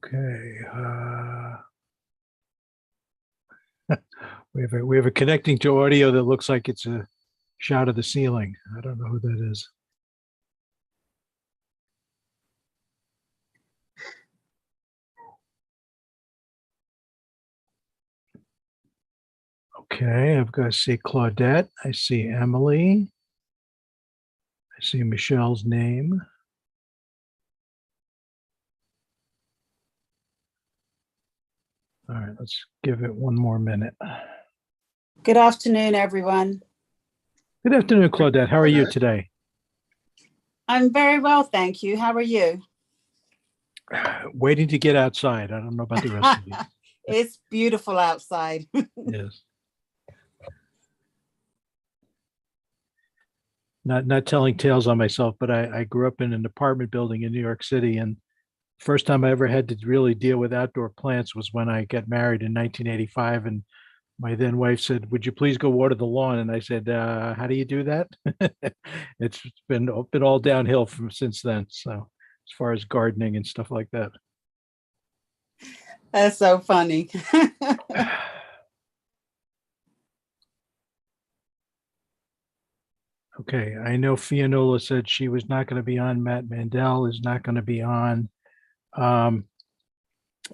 Okay. We have a connecting to audio that looks like it's a shot of the ceiling. I don't know who that is. Okay, I've got to see Claudette. I see Emily. I see Michelle's name. All right, let's give it one more minute. Good afternoon, everyone. Good afternoon, Claudette. How are you today? I'm very well, thank you. How are you? Waiting to get outside. I don't know about the rest of you. It's beautiful outside. Yes. Not telling tales on myself, but I grew up in an apartment building in New York City, and first time I ever had to really deal with outdoor plants was when I got married in 1985, and my then wife said, "Would you please go water the lawn?" And I said, "How do you do that?" It's been all downhill from since then. So as far as gardening and stuff like that. That's so funny. Okay, I know Fionnuala said she was not going to be on. Matt Mandel is not going to be on.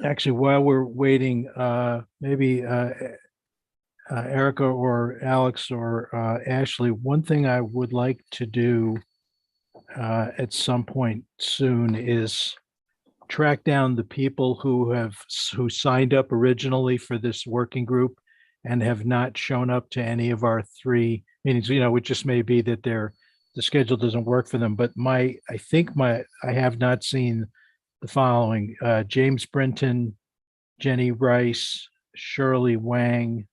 Actually, while we're waiting, maybe Erica or Alex or Ashley, one thing I would like to do at some point soon is track down the people who signed up originally for this working group and have not shown up to any of our 3 meetings. It just may be that the schedule doesn't work for them. But I have not seen the following: James Brinton, Jenny Rice, Shirley Wang,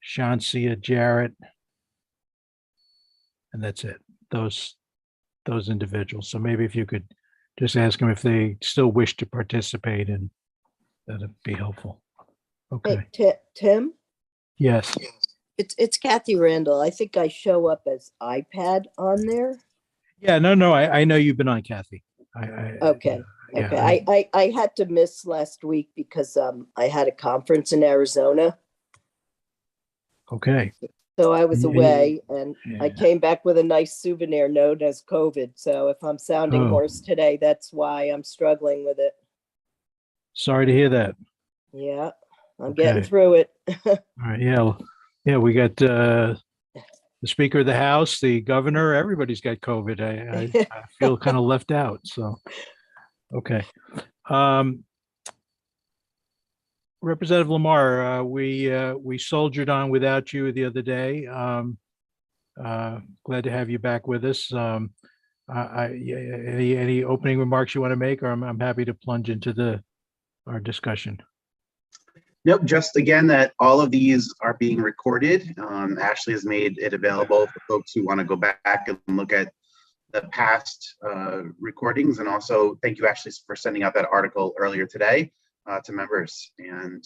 Shansia Jarrett, and that's it. Those individuals. So maybe if you could just ask them if they still wish to participate, and that'd be helpful. Okay. Hey, Tim? Yes. It's Kathy Randall. I think I show up as iPad on there. Yeah, no, I know you've been on, Kathy. Okay. Yeah, Okay. I had to miss last week because I had a conference in Arizona. Okay. So I was Yeah. away, and I Yeah. came back with a nice souvenir note as COVID. So if I'm sounding Oh. hoarse today, that's why I'm struggling with it. Sorry to hear that. Yeah, I'm Okay. getting through it. All right. Yeah, we got the Speaker of the House, the governor, everybody's got COVID. I feel kind of left out. So, okay. Representative Lamar, we soldiered on without you the other day. Glad to have you back with us. Any opening remarks you want to make, or I'm happy to plunge into our discussion. Nope, just again that all of these are being recorded. Ashley has made it available for folks who want to go back and look at the past recordings. And also thank you, Ashley, for sending out that article earlier today to members. And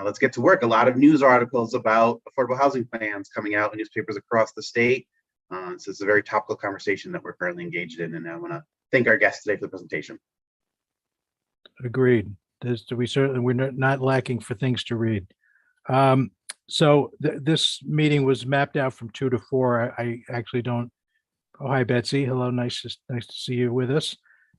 let's get to work. A lot of news articles about affordable housing plans coming out in newspapers across the state. So it's a very topical conversation that we're currently engaged in. And I want to thank our guests today for the presentation. Agreed. We're not lacking for things to read. So this meeting was mapped out from 2 to 4. I actually don't. Oh, hi, Betsy. Hello. Nice to see you with us.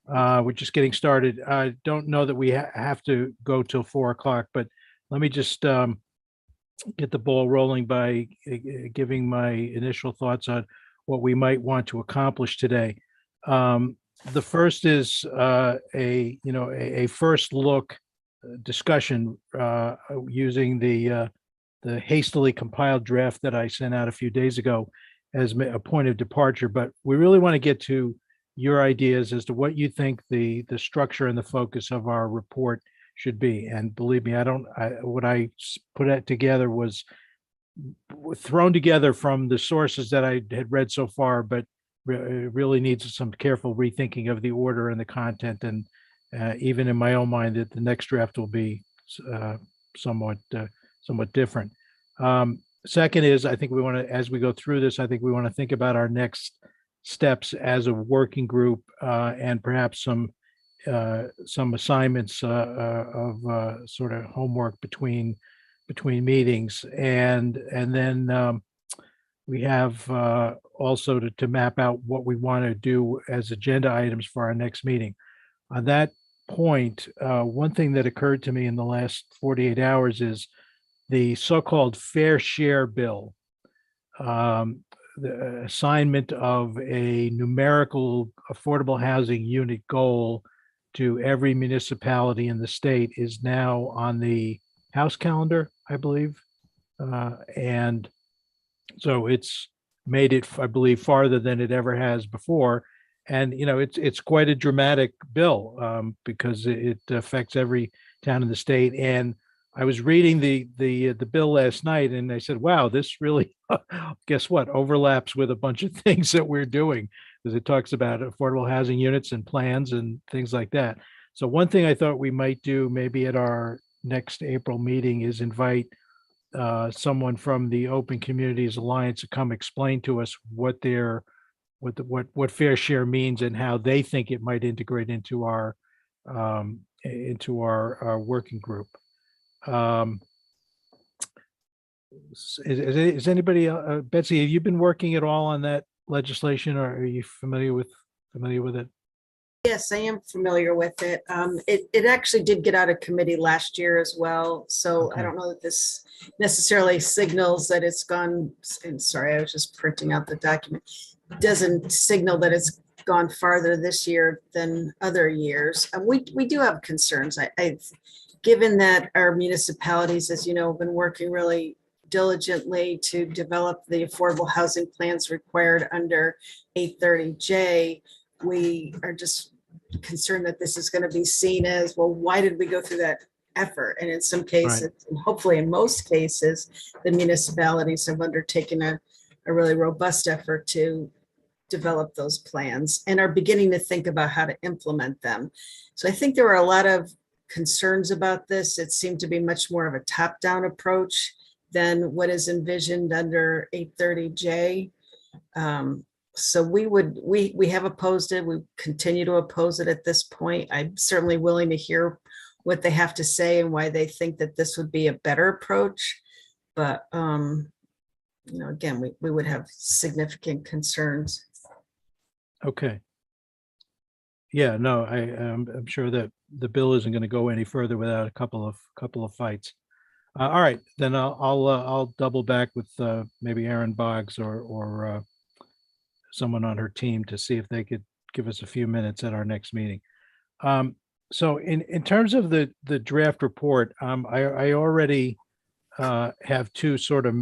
We're just getting started. I don't know that we have to go till 4 o'clock, but let me just get the ball rolling by giving my initial thoughts on what we might want to accomplish today. The first is a first look discussion using the hastily compiled draft that I sent out a few days ago as a point of departure. But we really want to get to your ideas as to what you think the structure and the focus of our report should be. And believe me, what I put together was thrown together from the sources that I had read so far, but it really needs some careful rethinking of the order and the content, and even in my own mind that the next draft will be somewhat different. Second is, I think we want to, as we go through this, I think we want to think about our next steps as a working group, and perhaps some some assignments of sort of homework between meetings, and then we have also to map out what we want to do as agenda items for our next meeting. On that point, one thing that occurred to me in the last 48 hours is the so-called fair share bill. The assignment of a numerical affordable housing unit goal to every municipality in the state is now on the House calendar, I believe. And so it's made it, I believe, farther than it ever has before. And, it's quite a dramatic bill because it affects every town in the state. And I was reading the bill last night, and I said, wow, this really, guess what, overlaps with a bunch of things that we're doing, because it talks about affordable housing units and plans and things like that. So one thing I thought we might do maybe at our next April meeting is invite someone from the Open Communities Alliance to come explain to us what fair share means and how they think it might integrate into our working group. Is anybody, Betsy, have you been working at all on that legislation, or are you familiar with it? Yes, I am familiar with it. It actually did get out of committee last year as well. So Okay. I don't know that this necessarily signals that it's gone. And sorry, I was just printing out the document. Doesn't signal that it's gone farther this year than other years. We do have concerns. Given that our municipalities, as you know, have been working really diligently to develop the affordable housing plans required under 830J, we are just concerned that this is going to be seen as, well, why did we go through that effort? And in some cases, and hopefully in most cases, the municipalities have undertaken a really robust effort to develop those plans and are beginning to think about how to implement them. So I think there were a lot of concerns about this. It seemed to be much more of a top-down approach than what is envisioned under 830J. So we have opposed it. We continue to oppose it at this point. I'm certainly willing to hear what they have to say and why they think that this would be a better approach. But, again, we would have significant concerns. Okay. Yeah, no, I'm sure that the bill isn't going to go any further without a couple of fights. All right, then I'll double back with maybe Aaron Boggs or someone on her team to see if they could give us a few minutes at our next meeting. So in terms of the draft report, I already have two sort of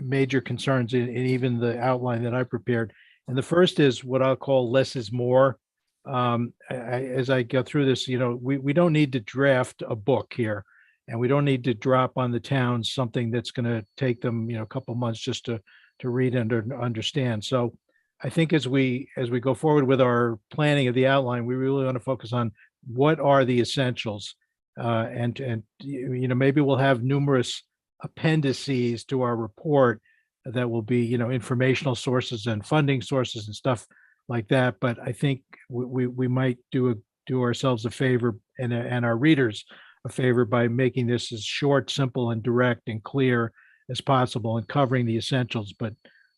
major concerns in even the outline that I prepared. And the first is what I'll call less is more. As I go through this, we don't need to draft a book here, and we don't need to drop on the towns something that's going to take them, a couple months just to read and understand. So I think as we go forward with our planning of the outline, we really want to focus on what are the essentials, and maybe we'll have numerous appendices to our report that will be informational sources and funding sources and stuff like that. But I think we might do ourselves a favor and our readers a favor by making this as short, simple, and direct and clear as possible, and covering the essentials, but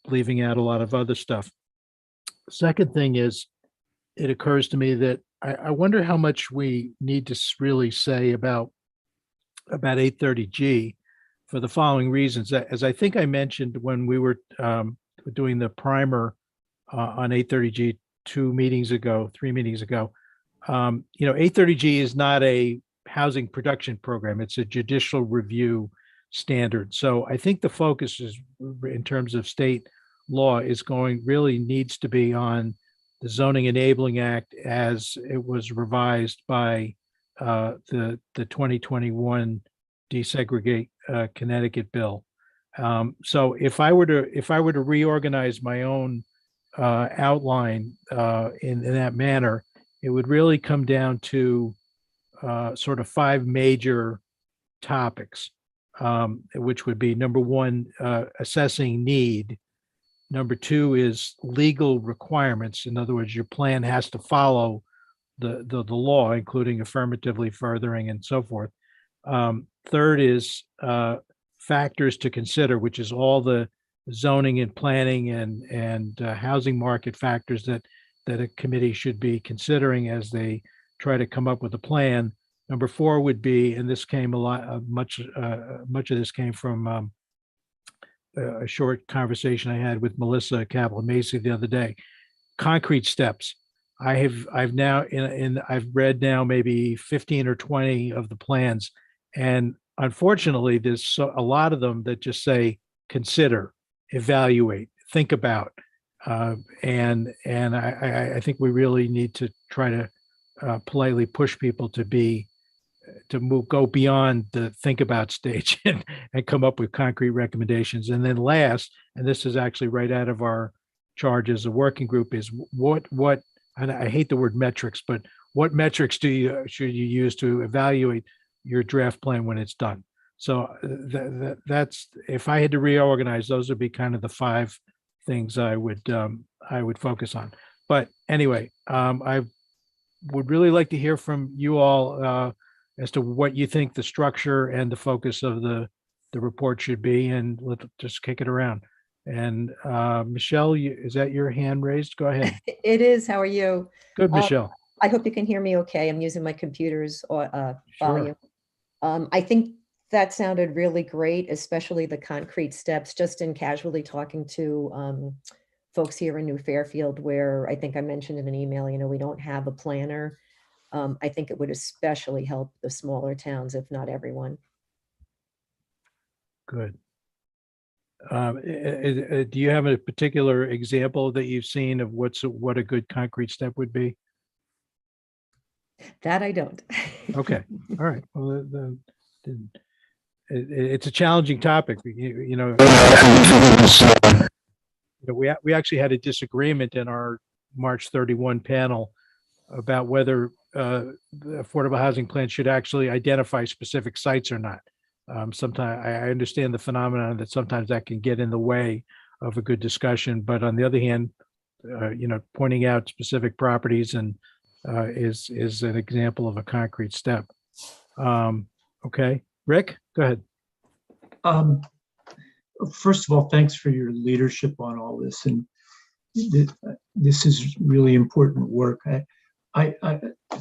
leaving out a lot of other stuff. Second thing is, it occurs to me that I wonder how much we need to really say about 830G for the following reasons. As I think I mentioned when we were doing the primer on 830G 3 meetings ago, 830G is not a housing production program. It's a judicial review standard. So I think the focus is, in terms of state law, really needs to be on the Zoning Enabling Act as it was revised by the 2021 Desegregate Connecticut bill. So if I were to reorganize my own outline in that manner, it would really come down to sort of 5 major topics, which would be: number 1, assessing need. Number 2 is legal requirements. In other words, your plan has to follow the law, including affirmatively furthering and so forth. Third is factors to consider, which is all the zoning and planning and housing market factors that a committee should be considering as they try to come up with a plan. Number 4 would be, and this came a lot, much of this came from a short conversation I had with Melissa Kaplan-Macy the other day. Concrete steps. I've now I've read now maybe 15 or 20 of the plans, and unfortunately, there's a lot of them that just say consider, evaluate, think about, and I think we really need to try to politely push people to go beyond the think about stage and come up with concrete recommendations. And then last, and this is actually right out of our charge as a working group, is what and I hate the word metrics, but what metrics should you use to evaluate your draft plan when it's done? So that's, if I had to reorganize, those would be kind of the 5 things I would focus on. But anyway, I would really like to hear from you all as to what you think the structure and the focus of the report should be, and let's just kick it around. And Michelle, is that your hand raised? Go ahead. It is. How are you? Good, Michelle. I hope you can hear me okay. I'm using my computer's volume. I think that sounded really great, especially the concrete steps, just in casually talking to folks here in New Fairfield, where I think I mentioned in an email, we don't have a planner. I think it would especially help the smaller towns, if not everyone. Good. Do you have a particular example that you've seen of what a good concrete step would be? That I don't. Okay. All right. Well, it's a challenging topic. We actually had a disagreement in our March 31 panel about whether the affordable housing plan should actually identify specific sites or not. Sometimes I understand the phenomenon that sometimes that can get in the way of a good discussion, but on the other hand, pointing out specific properties and is an example of a concrete step. Okay, Rick, go ahead. First of all, thanks for your leadership on all this, and this is really important work. I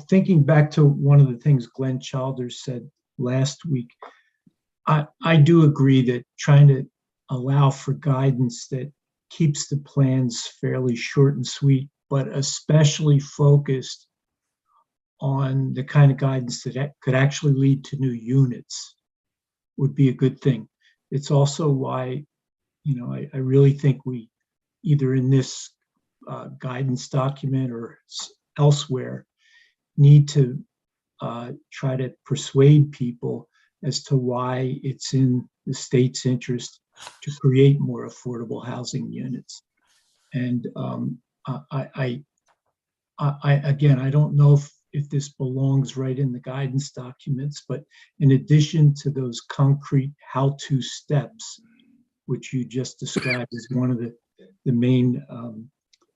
thinking back to one of the things Glenn Childers said last week, I do agree that trying to allow for guidance that keeps the plans fairly short and sweet, but especially focused on the kind of guidance that could actually lead to new units would be a good thing. It's also why, I really think we, either in this guidance document or elsewhere, need to try to persuade people as to why it's in the state's interest to create more affordable housing units. And again, I don't know if this belongs right in the guidance documents, but in addition to those concrete how-to steps, which you just described as one of the main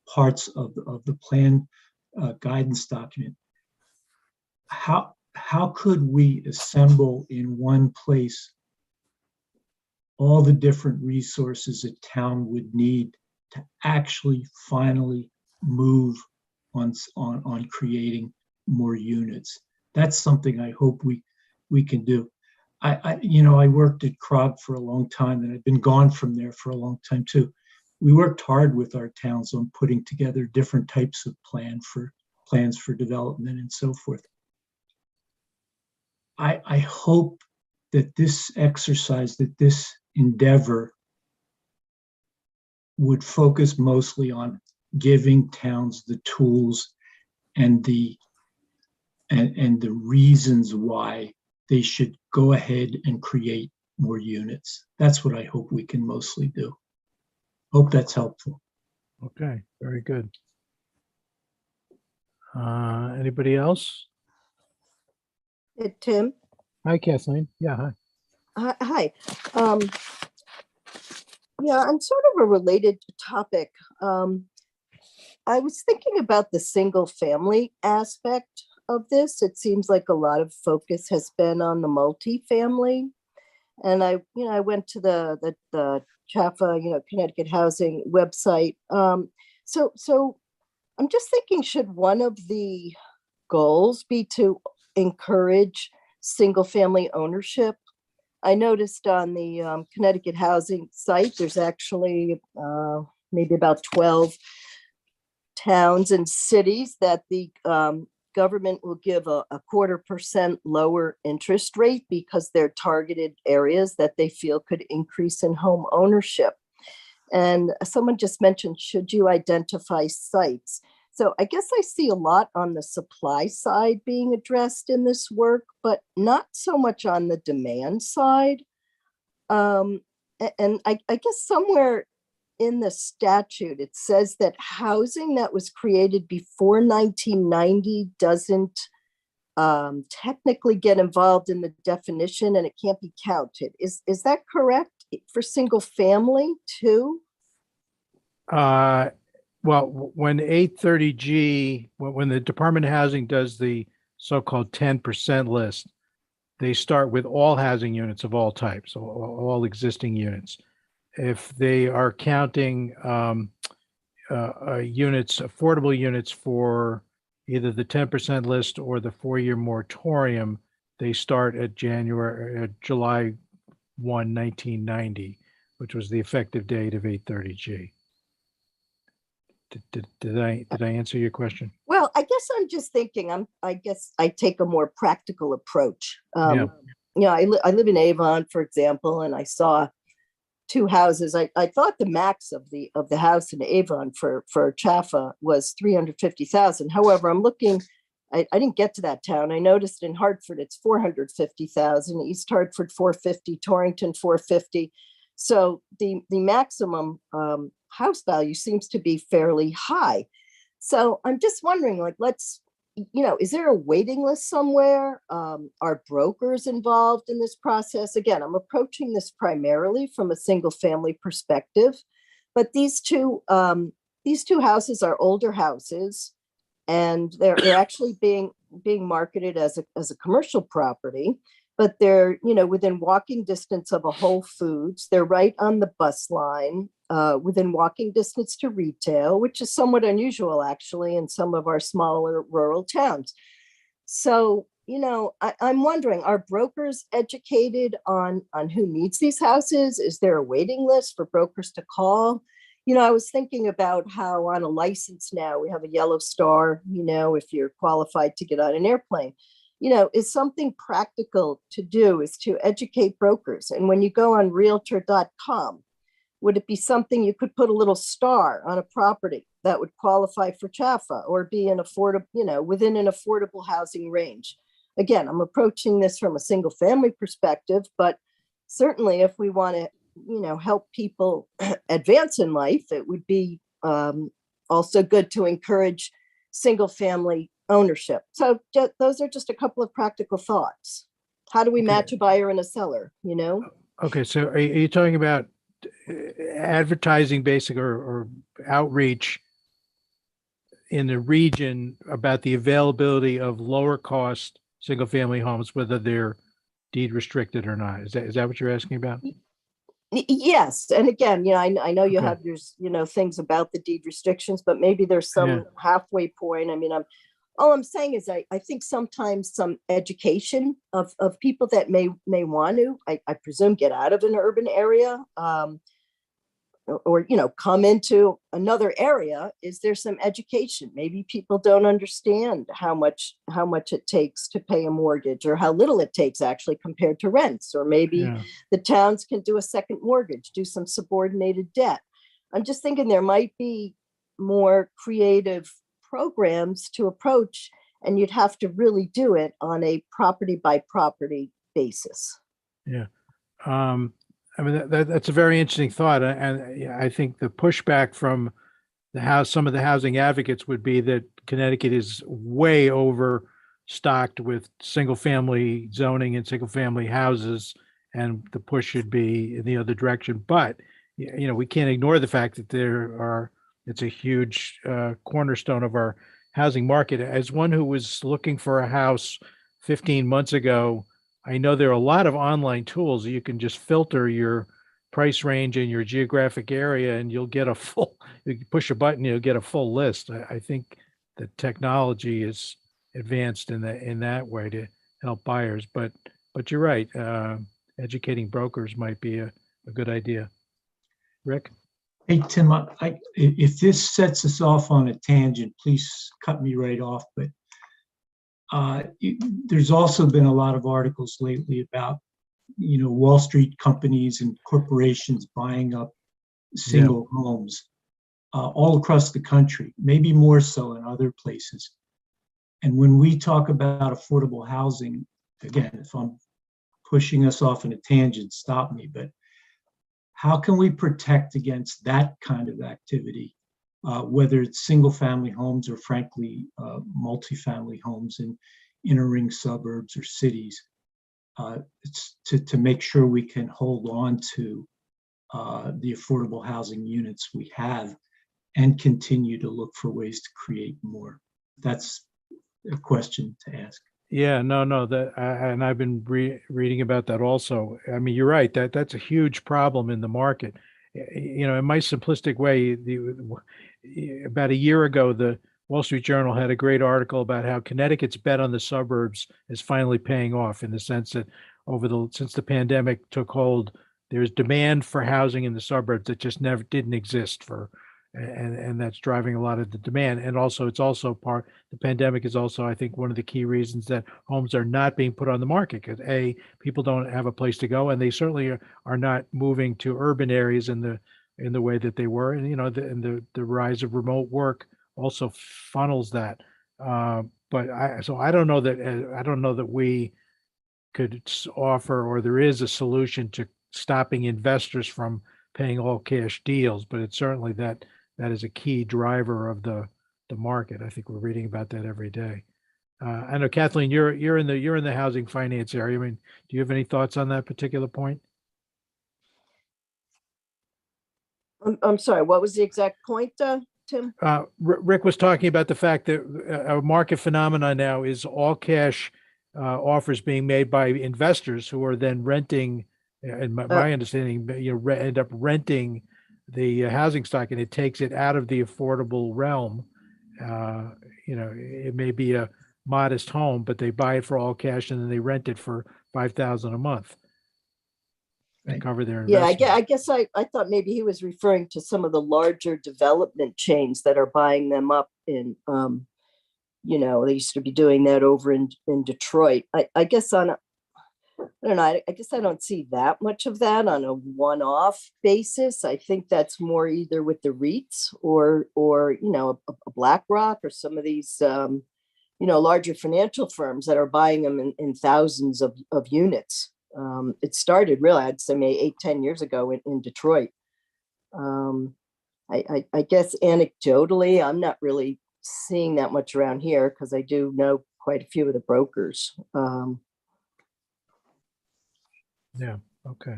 parts of the plan guidance document, how could we assemble in one place all the different resources a town would need to actually finally move on creating more units? That's something I hope we can do. I worked at CROG for a long time, and I've been gone from there for a long time too. We worked hard with our towns on putting together different types of plans for development and so forth. I hope that this exercise, that this endeavor would focus mostly on giving towns the tools and the reasons why they should go ahead and create more units. That's what I hope we can mostly do. Hope that's helpful. Okay, very good. Anybody else? Tim? Hi, Kathleen. Yeah, hi. Hi. Yeah, on sort of a related topic. I was thinking about the single family aspect of this. It seems like a lot of focus has been on the multifamily. And I went to the Chaffa, Connecticut Housing website. So I'm just thinking, should one of the goals be to encourage single family ownership? I noticed on the Connecticut Housing site, there's actually maybe about 12 towns and cities that the government will give a 0.25% lower interest rate because they're targeted areas that they feel could increase in home ownership. And someone just mentioned, should you identify sites? So I guess I see a lot on the supply side being addressed in this work, but not so much on the demand side. And I guess somewhere in the statute, it says that housing that was created before 1990 doesn't technically get involved in the definition and it can't be counted. Is that correct for single family too? Well, when 830G, when the Department of Housing does the so-called 10% list, they start with all housing units of all types, all existing units. If they are counting units, affordable units for either the 10% list or the 4-year moratorium, they start at July 1, 1990, which was the effective date of 830G. Did I answer your question? Well, I guess I'm just thinking, I guess I take a more practical approach. Yeah. I live in Avon, for example, and I saw 2 houses. I thought the max of the house in Avon for Chaffa was 350,000. However, I'm looking, I didn't get to that town. I noticed in Hartford, it's 450,000, East Hartford, 450, Torrington, 450. So the maximum house value seems to be fairly high. So I'm just wondering, is there a waiting list somewhere? Are brokers involved in this process? Again, I'm approaching this primarily from a single family perspective, but these two houses are older houses, and they're actually being marketed as a commercial property, but they're within walking distance of a Whole Foods. They're right on the bus line, within walking distance to retail, which is somewhat unusual actually in some of our smaller rural towns. So, I'm wondering, are brokers educated on who needs these houses? Is there a waiting list for brokers to call? I was thinking about how on a license now we have a yellow star, if you're qualified to get on an airplane. Is something practical to do is to educate brokers. And when you go on realtor.com, would it be something you could put a little star on a property that would qualify for Chaffa or be an affordable, within an affordable housing range? Again, I'm approaching this from a single family perspective, but certainly if we want to, help people advance in life, it would be also good to encourage single family ownership. So those are just a couple of practical thoughts. How do we match a buyer and a seller, Okay, so are you talking about advertising basic or outreach in the region about the availability of lower cost single family homes, whether they're deed restricted or not? Is that what you're asking about? Yes. And again, I know you Okay. have your, things about the deed restrictions, but maybe there's some halfway point. I mean, all I'm saying is I think sometimes some education of people that may want to, I presume, get out of an urban area, or come into another area. Is there some education? Maybe people don't understand how much it takes to pay a mortgage, or how little it takes actually compared to rents, or maybe the towns can do a second mortgage, do some subordinated debt. I'm just thinking there might be more creative programs to approach, and you'd have to really do it on a property by property basis. Yeah. I mean, that's a very interesting thought. And I think the pushback from some of the housing advocates would be that Connecticut is way overstocked with single family zoning and single family houses, and the push should be in the other direction. But, we can't ignore the fact that there are it's a huge cornerstone of our housing market. As one who was looking for a house 15 months ago, I know there are a lot of online tools. You can just filter your price range and your geographic area, and you'll get a full, you push a button, you'll get a full list. I think the technology is advanced in that way to help buyers, but you're right. Educating brokers might be a good idea. Rick? Hey, Tim, if this sets us off on a tangent, please cut me right off. But there's also been a lot of articles lately about, Wall Street companies and corporations buying up single homes all across the country, maybe more so in other places. And when we talk about affordable housing, again, if I'm pushing us off in a tangent, stop me, but how can we protect against that kind of activity, whether it's single family homes or frankly, multifamily homes in inner ring suburbs or cities, it's to make sure we can hold on to the affordable housing units we have and continue to look for ways to create more? That's a question to ask. Yeah, no, and I've been reading about that also. I mean, you're right, that's a huge problem in the market. In my simplistic way, about a year ago, the Wall Street Journal had a great article about how Connecticut's bet on the suburbs is finally paying off, in the sense that since the pandemic took hold, there's demand for housing in the suburbs that just never didn't exist and that's driving a lot of the demand. And also, the pandemic is also, I think, one of the key reasons that homes are not being put on the market, because people don't have a place to go, and they certainly are not moving to urban areas in the way that they were. And the rise of remote work also funnels that. But I don't know that we could offer, or there is a solution to stopping investors from paying all cash deals, but it's certainly that is a key driver of the market. I think we're reading about that every day. I know, Kathleen, you're in the housing finance area. I mean, do you have any thoughts on that particular point? I'm sorry, what was the exact point, Tim? Rick was talking about the fact that a market phenomenon now is all cash offers being made by investors who are then renting, and my understanding, end up renting the housing stock, and it takes it out of the affordable realm. It may be a modest home, but they buy it for all cash and then they rent it for $5,000 a month to cover their investment. Yeah, I guess I thought maybe he was referring to some of the larger development chains that are buying them up in, they used to be doing that over in Detroit. I guess I don't know. I guess I don't see that much of that on a one-off basis. I think that's more either with the REITs or a BlackRock or some of these larger financial firms that are buying them in thousands of units. It started really, I'd say maybe 8-10 years ago in Detroit. I guess anecdotally, I'm not really seeing that much around here because I do know quite a few of the brokers. Yeah. Okay.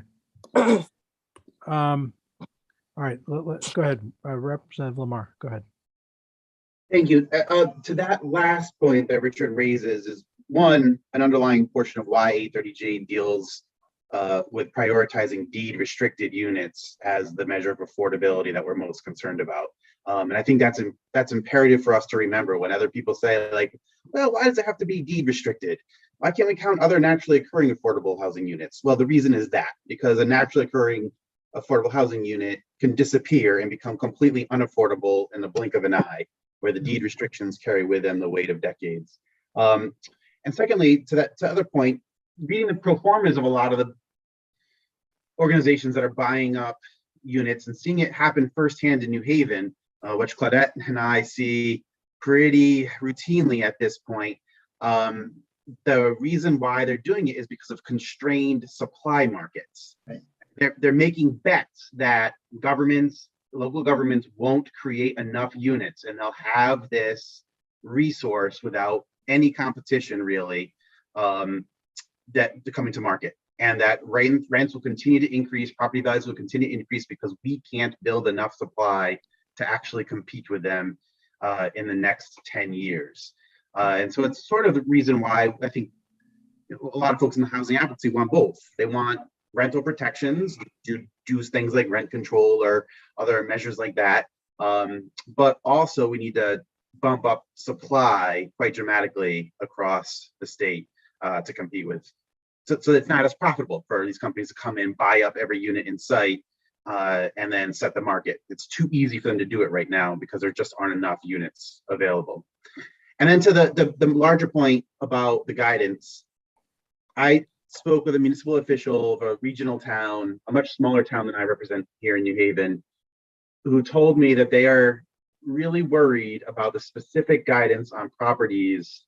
All right. Let's go ahead. Representative Lamar, go ahead. Thank you. To that last point that Richard raises is an underlying portion of why 830J deals with prioritizing deed restricted units as the measure of affordability that we're most concerned about. And I think that's imperative for us to remember when other people say, like, well, why does it have to be deed restricted? Why can't we count other naturally occurring affordable housing units? Well, the reason is that because a naturally occurring affordable housing unit can disappear and become completely unaffordable in the blink of an eye, where the deed restrictions carry with them the weight of decades. And secondly, to other point, reading the pro formas of a lot of the organizations that are buying up units and seeing it happen firsthand in New Haven, which Claudette and I see pretty routinely at this point. The reason why they're doing it is because of constrained supply markets. Right. They're making bets that local governments won't create enough units, and they'll have this resource without any competition really that coming to market, and that rents will continue to increase, property values will continue to increase because we can't build enough supply to actually compete with them in the next 10 years. And so it's sort of the reason why I think a lot of folks in the housing advocacy want both. They want rental protections, do things like rent control or other measures like that. But also we need to bump up supply quite dramatically across the state to compete with. So it's not as profitable for these companies to come in, buy up every unit in sight, and then set the market. It's too easy for them to do it right now because there just aren't enough units available. And then to the larger point about the guidance, I spoke with a municipal official of a regional town, a much smaller town than I represent here in New Haven, who told me that they are really worried about the specific guidance on properties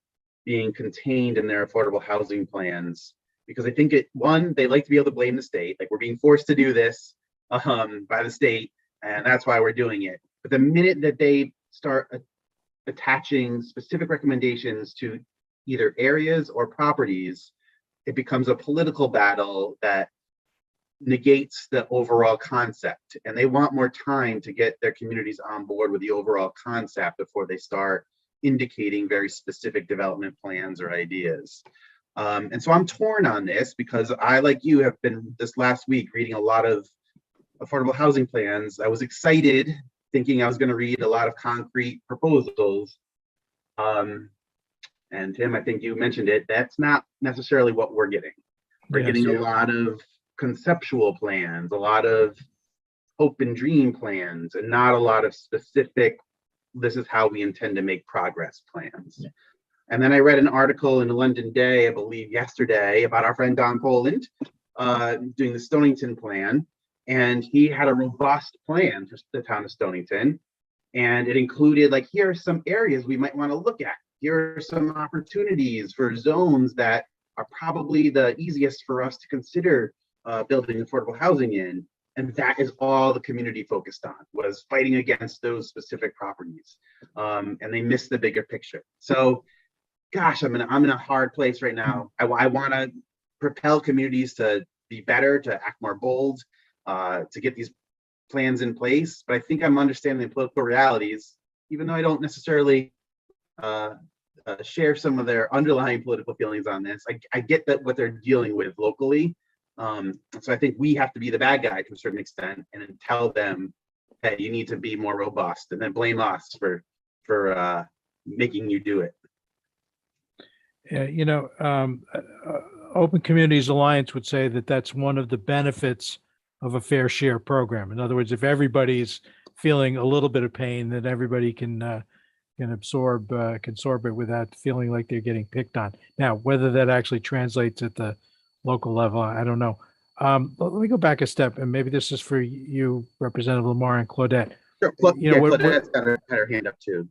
being contained in their affordable housing plans, because I think they like to be able to blame the state, like we're being forced to do this by the state, and that's why we're doing it. But the minute that they start attaching specific recommendations to either areas or properties, it becomes a political battle that negates the overall concept. And they want more time to get their communities on board with the overall concept before they start indicating very specific development plans or ideas. And so I'm torn on this because I, like you, have been this last week reading a lot of affordable housing plans. I was excited thinking I was going to read a lot of concrete proposals. And Tim, I think you mentioned it, that's not necessarily what we're getting. We're getting a lot of conceptual plans, a lot of hope and dream plans, and not a lot of specific, this is how we intend to make progress plans. Yeah. And then I read an article in the London Day, I believe yesterday, about our friend Don Poland doing the Stonington plan. And he had a robust plan for the town of Stonington. And it included, like, here are some areas we might want to look at. Here are some opportunities for zones that are probably the easiest for us to consider building affordable housing in. And that is all the community focused on, was fighting against those specific properties. And they missed the bigger picture. So, gosh, I'm in a hard place right now. I want to propel communities to be better, to act more bold, to get these plans in place. But I think I'm understanding the political realities, even though I don't necessarily share some of their underlying political feelings on this. I get that what they're dealing with locally. So I think we have to be the bad guy to a certain extent and then tell them, hey, you need to be more robust, and then blame us for making you do it. Yeah, Open Communities Alliance would say that that's one of the benefits of a fair share program. In other words, if everybody's feeling a little bit of pain, then everybody can absorb it without feeling like they're getting picked on. Now, whether that actually translates at the local level, I don't know. Let me go back a step, and maybe this is for you, Representative Lamar and Claudette. Sure. Claudette's got her hand up too.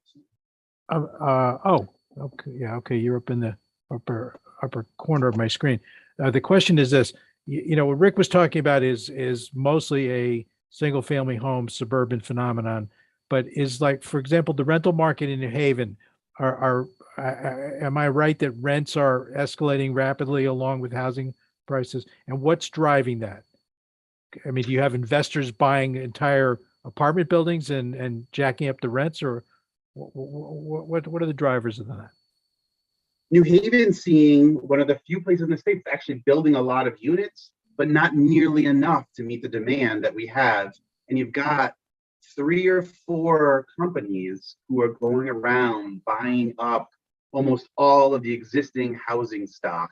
Oh, okay, yeah, okay. You're up in the upper corner of my screen. The question is this: what Rick was talking about is mostly a single-family home suburban phenomenon, but is, like, for example, the rental market in New Haven. Am I right that rents are escalating rapidly along with housing prices? And what's driving that? I mean, do you have investors buying entire apartment buildings and jacking up the rents, or what are the drivers of that? New Haven seeing one of the few places in the state that's actually building a lot of units, but not nearly enough to meet the demand that we have. And you've got 3 or 4 companies who are going around buying up almost all of the existing housing stock.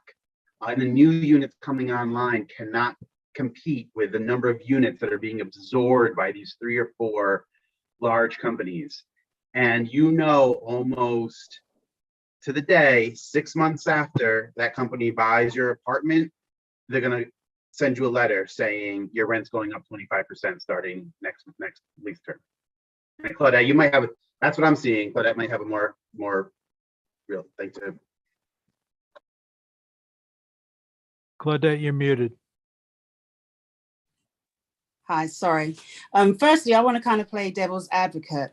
And the new units coming online cannot compete with the number of units that are being absorbed by these 3 or 4 large companies. And almost to the day, 6 months after that company buys your apartment, they're going to send you a letter saying your rent's going up 25% starting next lease term. And Claudette, you might have, that's what I'm seeing. Claudette might have a more real thing to. Claudette, you're muted. Hi, sorry. Firstly, I want to kind of play devil's advocate,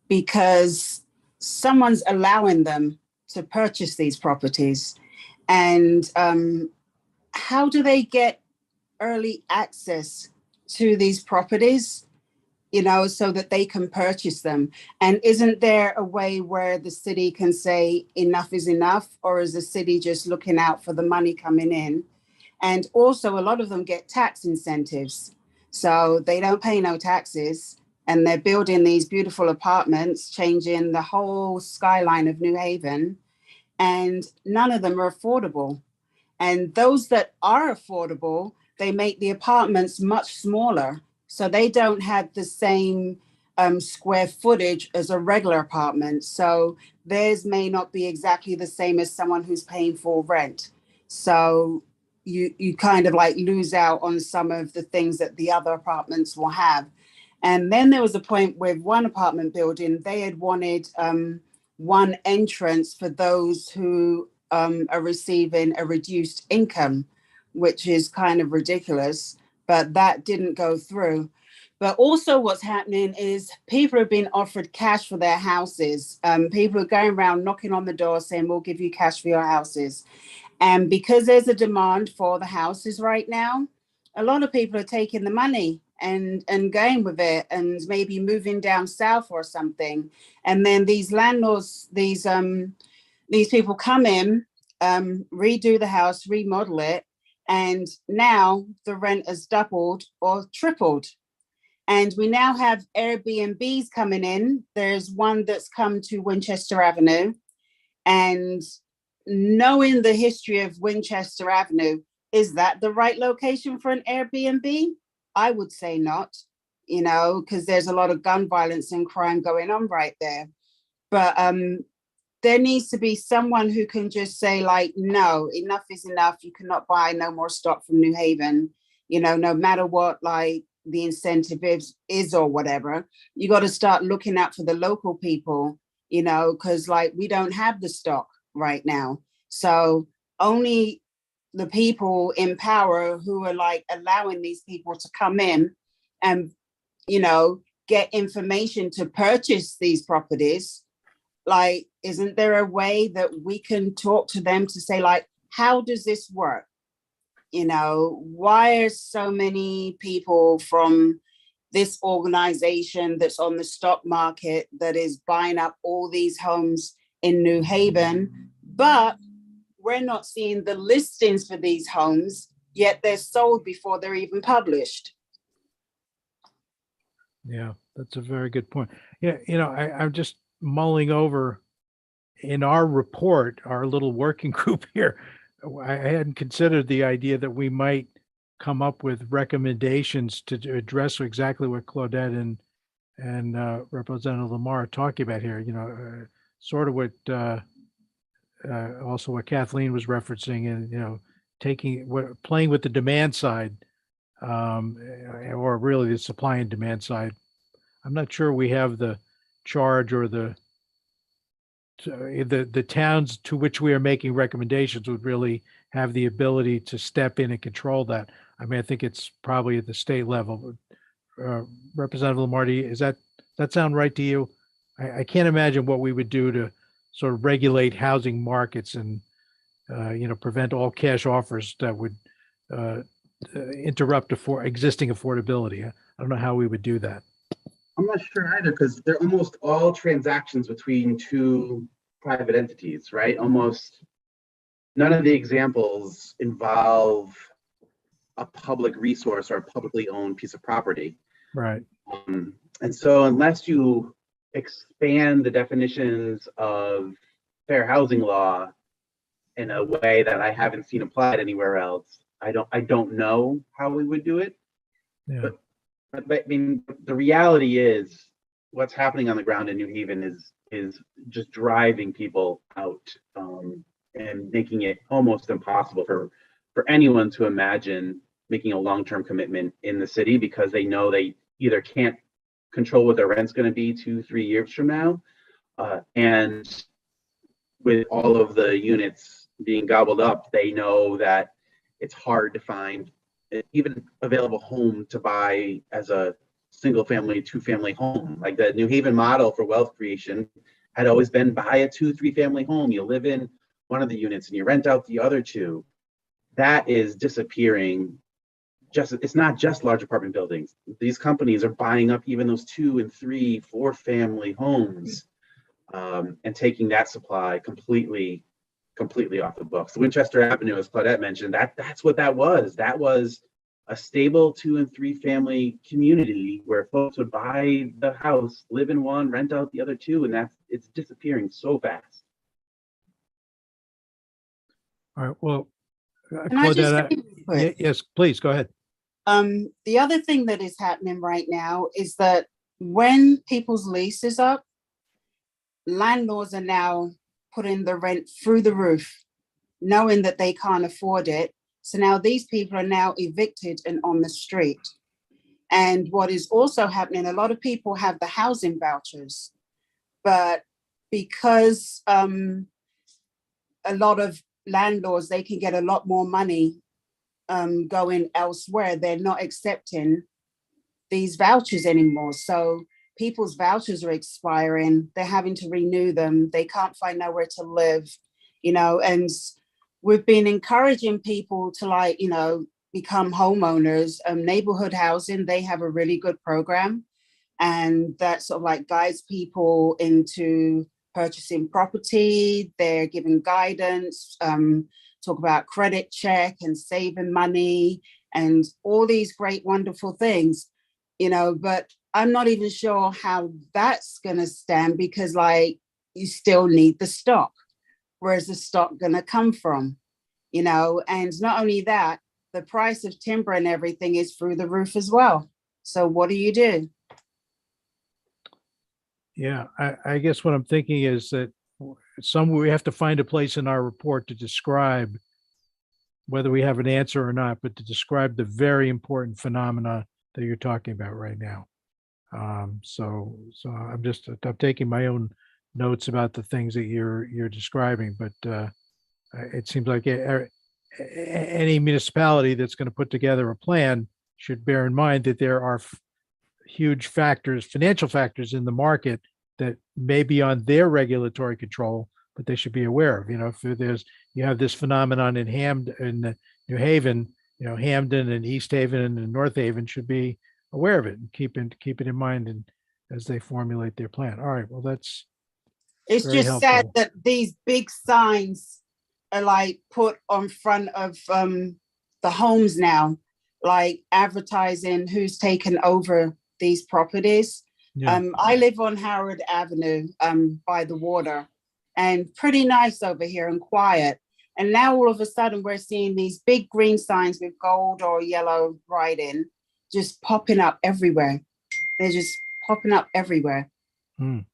because someone's allowing them to purchase these properties. And how do they get early access to these properties so that they can purchase them. And isn't there a way where the city can say enough is enough, or is the city just looking out for the money coming in? And also, a lot of them get tax incentives, so they don't pay no taxes, and they're building these beautiful apartments, changing the whole skyline of New Haven, and none of them are affordable. And those that are affordable, they make the apartments much smaller, so they don't have the same square footage as a regular apartment. So theirs may not be exactly the same as someone who's paying full rent. So you kind of like lose out on some of the things that the other apartments will have. And then there was a point with one apartment building, they had wanted one entrance for those who are receiving a reduced income, which is kind of ridiculous, but that didn't go through. But also what's happening is people are being offered cash for their houses. People are going around knocking on the door saying, we'll give you cash for your houses. And because there's a demand for the houses right now, a lot of people are taking the money and going with it and maybe moving down south or something. And then these landlords, these people come in, redo the house, remodel it, and now the rent has doubled or tripled. And we now have Airbnbs coming in. There's one that's come to Winchester Avenue. And knowing the history of Winchester Avenue, is that the right location for an Airbnb? I would say not, because there's a lot of gun violence and crime going on right there. But there needs to be someone who can just say, like, no, enough is enough. You cannot buy no more stock from New Haven, no matter what, like, the incentive is or whatever. You got to start looking out for the local people, because like we don't have the stock right now. So only the people in power who are like allowing these people to come in and, get information to purchase these properties. Like, isn't there a way that we can talk to them to say, like, how does this work? Why are so many people from this organization that's on the stock market that is buying up all these homes in New Haven, but we're not seeing the listings for these homes, yet they're sold before they're even published? Yeah, that's a very good point. Yeah, I'm just mulling over in our report, our little working group here. I hadn't considered the idea that we might come up with recommendations to address exactly what Claudette and Representative Lamar are talking about here. Sort of what also what Kathleen was referencing, and playing with the demand side, or really the supply and demand side. I'm not sure we have the charge or the towns to which we are making recommendations would really have the ability to step in and control that. I mean, I think it's probably at the state level. Representative Lamarty, is that sound right to you? I can't imagine what we would do to sort of regulate housing markets and prevent all cash offers that would interrupt existing affordability. I don't know how we would do that. I'm not sure either, because they're almost all transactions between two private entities, right? Almost none of the examples involve a public resource or a publicly owned piece of property. Right. And so unless you expand the definitions of fair housing law in a way that I haven't seen applied anywhere else, I don't know how we would do it. Yeah. But I mean, the reality is what's happening on the ground in New Haven is just driving people out, and making it almost impossible for anyone to imagine making a long-term commitment in the city, because they know they either can't control what their rent's going to be 2-3 years from now, and with all of the units being gobbled up, they know that it's hard to find even available home to buy as a single family, 2-family home. Like the New Haven model for wealth creation had always been buy a 2-3 family home. You live in one of the units and you rent out the other two. That is disappearing it's not just large apartment buildings. These companies are buying up even those 2 and 3, 4 family homes, and taking that supply completely off the books. Winchester Avenue, as Claudette mentioned, that's what that was. That was a stable 2 and 3 family community where folks would buy the house, live in one, rent out the other 2, and it's disappearing so fast. All right, well, Can I just Claudette, say real quick? yes, please, go ahead. The other thing that is happening right now is that when people's lease is up, landlords are now putting the rent through the roof, knowing that they can't afford it. So now these people are now evicted and on the street. And what is also happening, a lot of people have the housing vouchers, but because a lot of landlords, they can get a lot more money going elsewhere, they're not accepting these vouchers anymore. So people's vouchers are expiring, they're having to renew them, they can't find nowhere to live, and we've been encouraging people to become homeowners. Neighborhood housing, they have a really good program, and that sort of guides people into purchasing property. They're giving guidance, talk about credit check and saving money and all these great, wonderful things, but I'm not even sure how that's going to stand because you still need the stock. Where's the stock going to come from? And not only that, the price of timber and everything is through the roof as well. So what do you do? Yeah, I guess what I'm thinking is that we have to find a place in our report to describe whether we have an answer or not, but to describe the very important phenomena that you're talking about right now. So I'm taking my own notes about the things that you're describing, but it seems like any municipality that's going to put together a plan should bear in mind that there are huge factors, financial factors in the market that may be on their regulatory control, but they should be aware of. If you have this phenomenon in New Haven, Hamden and East Haven and North Haven should be aware of it and keep it in mind and as they formulate their plan. All right, well, It's very just sad helpful. that these big signs are put on front of the homes now, advertising who's taken over these properties. Yeah. I live on Howard Avenue by the water, and pretty nice over here and quiet. And now all of a sudden we're seeing these big green signs with gold or yellow writing just popping up everywhere. They're just popping up everywhere. And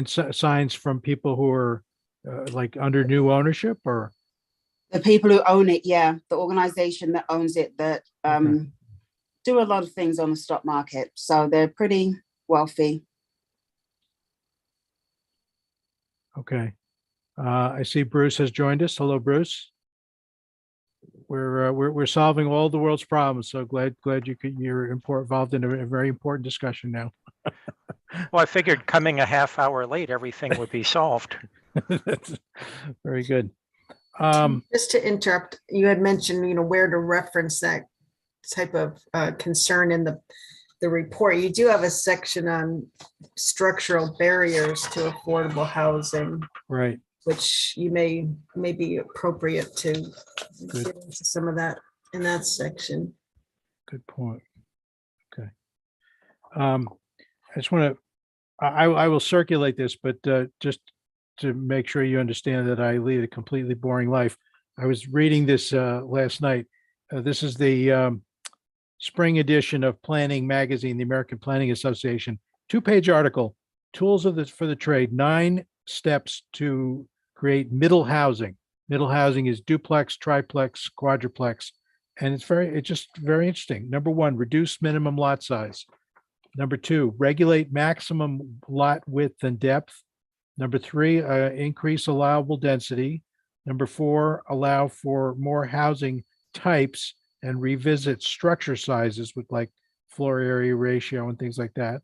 signs from people who are under new ownership, or The people who own it, yeah, the organization that owns it that Okay. do a lot of things on the stock market. So they're pretty wealthy. Okay. I see Bruce has joined us. Hello, Bruce. We're solving all the world's problems. So glad you're involved in a very important discussion now. Well, I figured coming a half hour late, everything would be solved. That's very good. Just to interrupt, you had mentioned, where to reference that type of concern in the report. You do have a section on structural barriers to affordable housing, Right. which you may be appropriate to get into some of that in that section. Good point. Okay. I just want to, I will circulate this, but just to make sure you understand that I lead a completely boring life. I was reading this last night. This is the spring edition of Planning Magazine, the American Planning Association, 2-page article, Tools for the Trade, 9 steps to create middle housing. Middle housing is duplex, triplex, quadruplex, and it's just very interesting. Number 1, reduce minimum lot size. Number 2, regulate maximum lot width and depth. Number 3, increase allowable density. Number 4, allow for more housing types and revisit structure sizes with floor area ratio and things like that.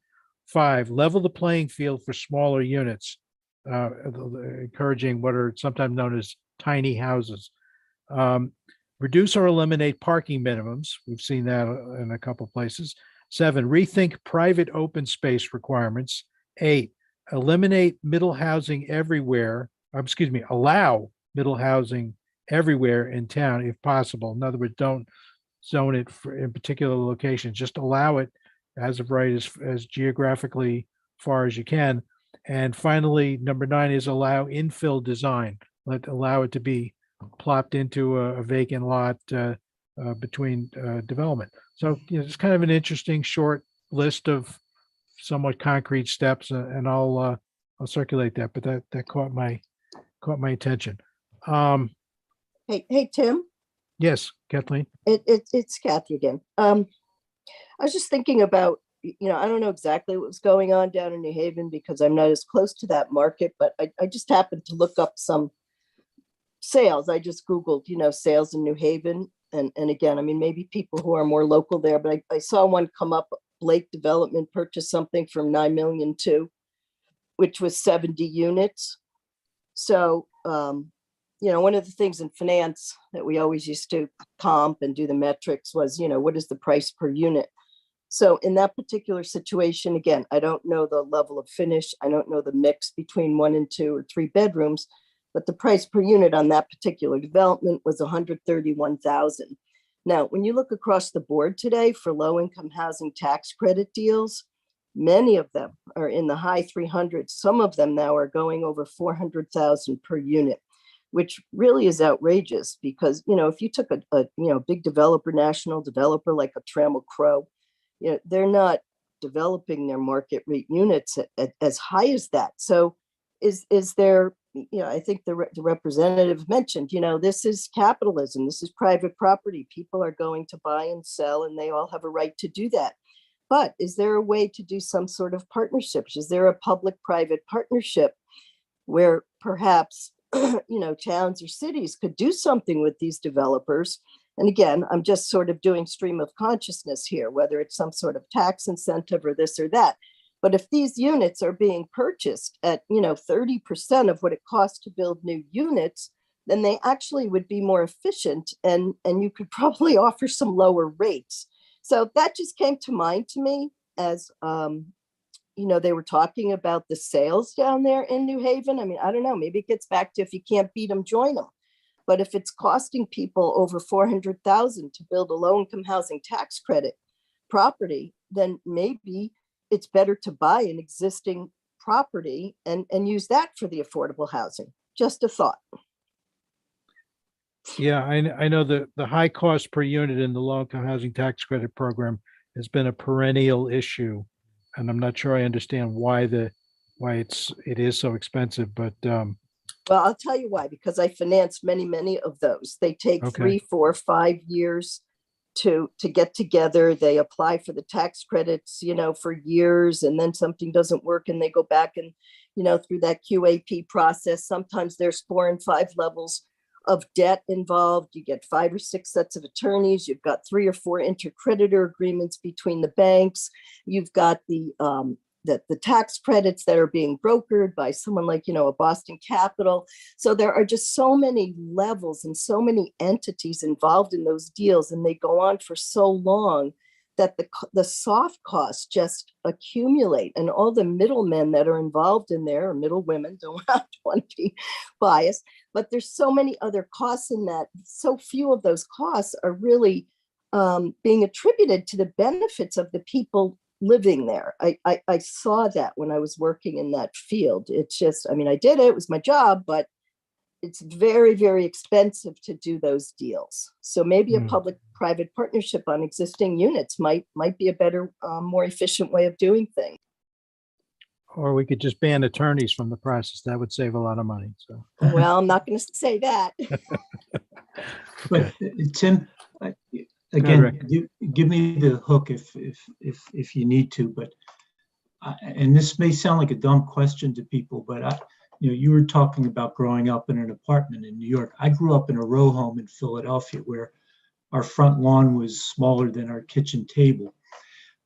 5, level the playing field for smaller units, encouraging what are sometimes known as tiny houses. reduce or eliminate parking minimums. We've seen that in a couple places. 7, rethink private open space requirements. 8, eliminate middle housing everywhere. Allow middle housing everywhere in town if possible. In other words, don't zone it for in particular locations. Just allow it as of right as geographically far as you can. And finally, number 9 is allow infill design. Allow it to be plopped into a vacant lot between development. So it's kind of an interesting short list of somewhat concrete steps, and I'll circulate that. But that caught my attention. Hey, Tim, Yes, Kathleen. it's Kathy again. I was just thinking about, I don't know exactly what was going on down in New Haven because I'm not as close to that market, but I just happened to look up some sales. I just Googled, sales in New Haven. And again, I mean, maybe people who are more local there, but I saw one come up. Blake Development purchased something from 9 million too, which was 70 units. So, one of the things in finance that we always used to comp and do the metrics was, what is the price per unit? So in that particular situation, again, I don't know the level of finish. I don't know the mix between 1 and 2 or 3 bedrooms, but the price per unit on that particular development was 131,000. Now, when you look across the board today for low-income housing tax credit deals, many of them are in the high 300s. Some of them now are going over 400,000 per unit, which really is outrageous because, if you took a big developer, national developer like a Trammell Crow, they're not developing their market rate units as high as that. So is there, I think the representative mentioned, this is capitalism. This is private property. People are going to buy and sell, and they all have a right to do that. But is there a way to do some sort of partnerships? Is there a public-private partnership where perhaps, towns or cities could do something with these developers? And again, I'm just sort of doing stream of consciousness here, whether it's some sort of tax incentive or this or that. But if these units are being purchased at, 30% of what it costs to build new units, then they actually would be more efficient and you could probably offer some lower rates. So that just came to mind to me as, they were talking about the sales down there in New Haven. I mean, I don't know, maybe it gets back to if you can't beat them, join them. But if it's costing people over 400,000 to build a low-income housing tax credit property, then maybe it's better to buy an existing property and use that for the affordable housing. Just a thought. Yeah, I know the high cost per unit in the low-income housing tax credit program has been a perennial issue, and I'm not sure I understand why it is so expensive. But well, I'll tell you why. Because I financed many of those. They take 3, 4, 5 years to get together. They apply for the tax credits, for years, and then something doesn't work, and they go back and through that QAP process. Sometimes there's 4 and 5 levels of debt involved. You get 5 or 6 sets of attorneys. You've got 3 or 4 intercreditor agreements between the banks. You've got the tax credits that are being brokered by someone like, a Boston Capital. So there are just so many levels and so many entities involved in those deals, and they go on for so long that the soft costs just accumulate, and all the middlemen that are involved in there, or middle women, don't want to be biased, but there's so many other costs in that. So few of those costs are really being attributed to the benefits of the people living there. I saw that when I was working in that field. It's just, I did it, it was my job, but it's very, very expensive to do those deals. So maybe a public-private partnership on existing units might be a better, more efficient way of doing things. Or we could just ban attorneys from the process. That would save a lot of money. So, well, I'm not going to say that. But Tim, again, give me the hook if you need to. But and this may sound like a dumb question to people, but you were talking about growing up in an apartment in New York. I grew up in a row home in Philadelphia where our front lawn was smaller than our kitchen table.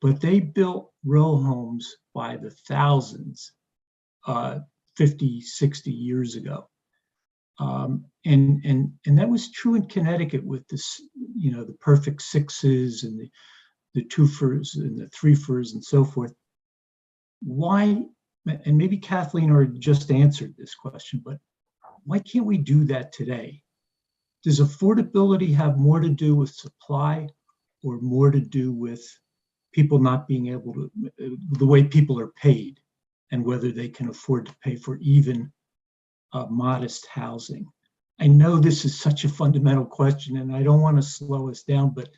But they built row homes by the thousands 50, 60 years ago. And that was true in Connecticut with this, the perfect sixes and the twofers and the threefers and so forth. Why, and maybe Kathleen or just answered this question, but why can't we do that today? Does affordability have more to do with supply or more to do with people not being able to, the way people are paid and whether they can afford to pay for even modest housing? I know this is such a fundamental question and I don't want to slow us down, but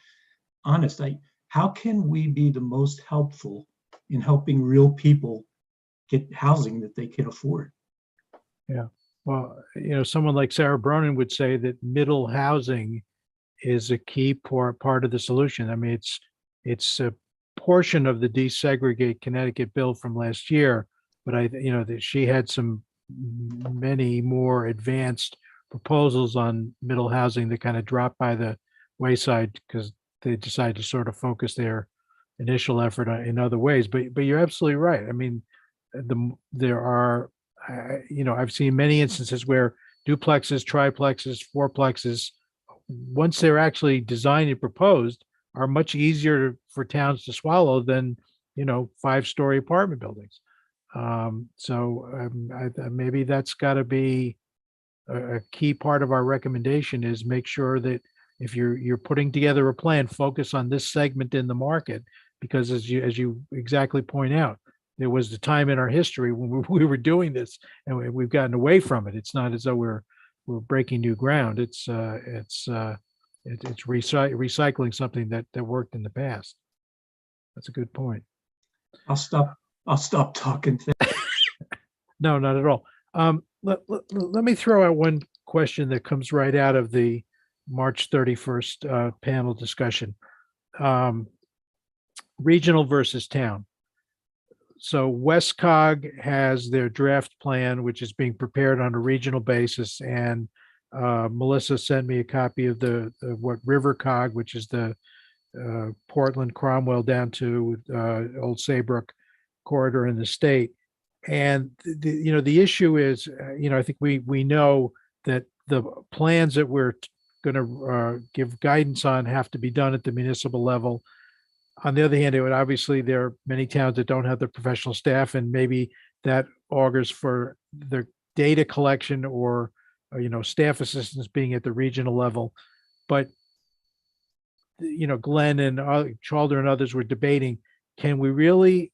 honest, how can we be the most helpful in helping real people get housing that they can afford? Yeah. Well, someone like Sarah Bronin would say that middle housing is a key part of the solution. I mean, it's a portion of the desegregate Connecticut bill from last year, but that she had many more advanced proposals on middle housing that kind of dropped by the wayside because they decided to sort of focus their initial effort in other ways. But you're absolutely right. I mean, there are, I've seen many instances where duplexes, triplexes, fourplexes, once they're actually designed and proposed, are much easier for towns to swallow than, 5-story apartment buildings. Maybe that's got to be a key part of our recommendation, is make sure that if you're putting together a plan, focus on this segment in the market, because as you exactly point out, there was the time in our history when we were doing this and we've gotten away from it. It's not as though we're breaking new ground. It's recycling something that worked in the past. That's a good point. I'll stop talking. No, not at all. Let me throw out one question that comes right out of the March 31st panel discussion. Regional versus town. So WestCog has their draft plan, which is being prepared on a regional basis. And Melissa sent me a copy of what RiverCog, which is the Portland, Cromwell down to Old Saybrook corridor in the state. And the issue is, I think we know that the plans that we're going to give guidance on have to be done at the municipal level. On the other hand, there are many towns that don't have the professional staff, and maybe that augurs for the data collection or staff assistance being at the regional level. But Glenn and Chalder and others were debating, can we really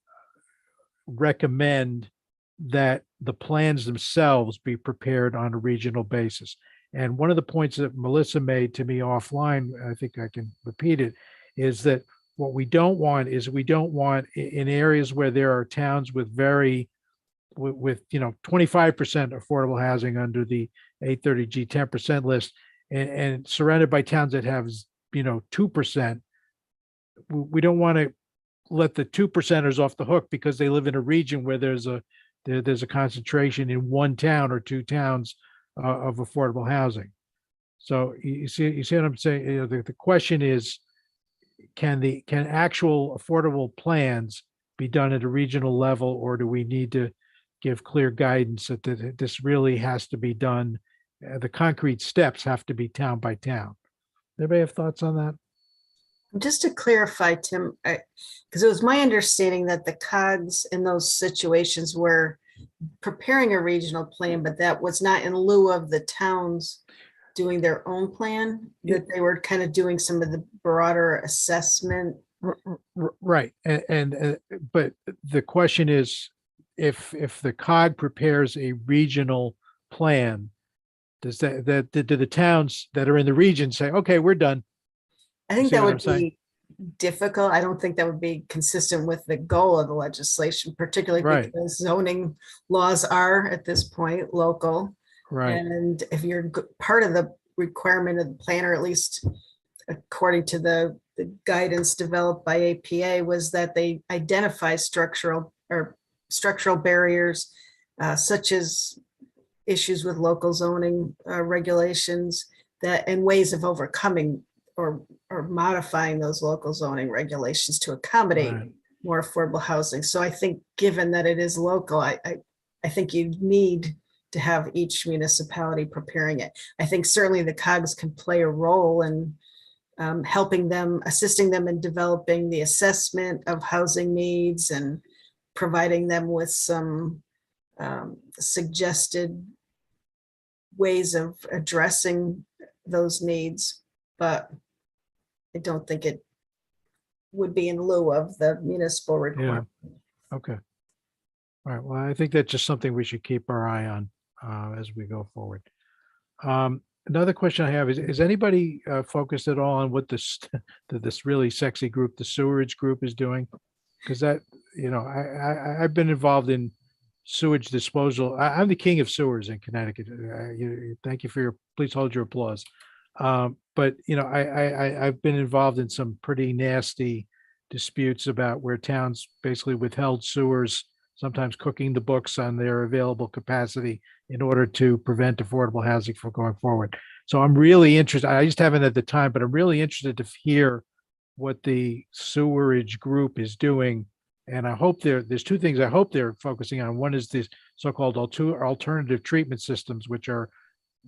recommend that the plans themselves be prepared on a regional basis? And one of the points that Melissa made to me offline, I think I can repeat it, is that what we don't want in areas where there are towns with 25% affordable housing under the 830G 10% list and surrounded by towns that have 2%. We don't want to let the 2%ers off the hook because they live in a region where there's a concentration in one town or two towns of affordable housing. So you see what I'm saying? The question is, can actual affordable plans be done at a regional level, or do we need to give clear guidance that this really has to be done? The concrete steps have to be town by town. Anybody have thoughts on that? Just to clarify, Tim, because it was my understanding that the COGs in those situations were preparing a regional plan, but that was not in lieu of the towns doing their own plan, that they were kind of doing some of the broader assessment. Right. But the question is, if the COG prepares a regional plan, do the towns that are in the region say, okay, we're done? I think that would be difficult. I don't think that would be consistent with the goal of the legislation, particularly because zoning laws are at this point local. Right. And if you're part of the requirement of the plan, or at least according to the guidance developed by APA, was that they identify structural barriers, such as issues with local zoning regulations, and ways of overcoming or modifying those local zoning regulations to accommodate more affordable housing. So I think, given that it is local, I think you need to have each municipality preparing it. I think certainly the COGS can play a role in helping them, assisting them in developing the assessment of housing needs and providing them with some suggested ways of addressing those needs. But I don't think it would be in lieu of the municipal requirement. Okay. All right. Well, I think that's just something we should keep our eye on as we go forward. Another question I have is anybody focused at all on what this really sexy group, the sewerage group, is doing? Because that, I've been involved in sewage disposal. I'm the king of sewers in Connecticut. Thank you for please hold your applause. But I've been involved in some pretty nasty disputes about where towns basically withheld sewers, sometimes cooking the books on their available capacity in order to prevent affordable housing from going forward. So I'm really interested. I just haven't at the time, but I'm really interested to hear what the sewerage group is doing. And I hope there's two things I hope they're focusing on. One is this so-called alternative treatment systems, which are,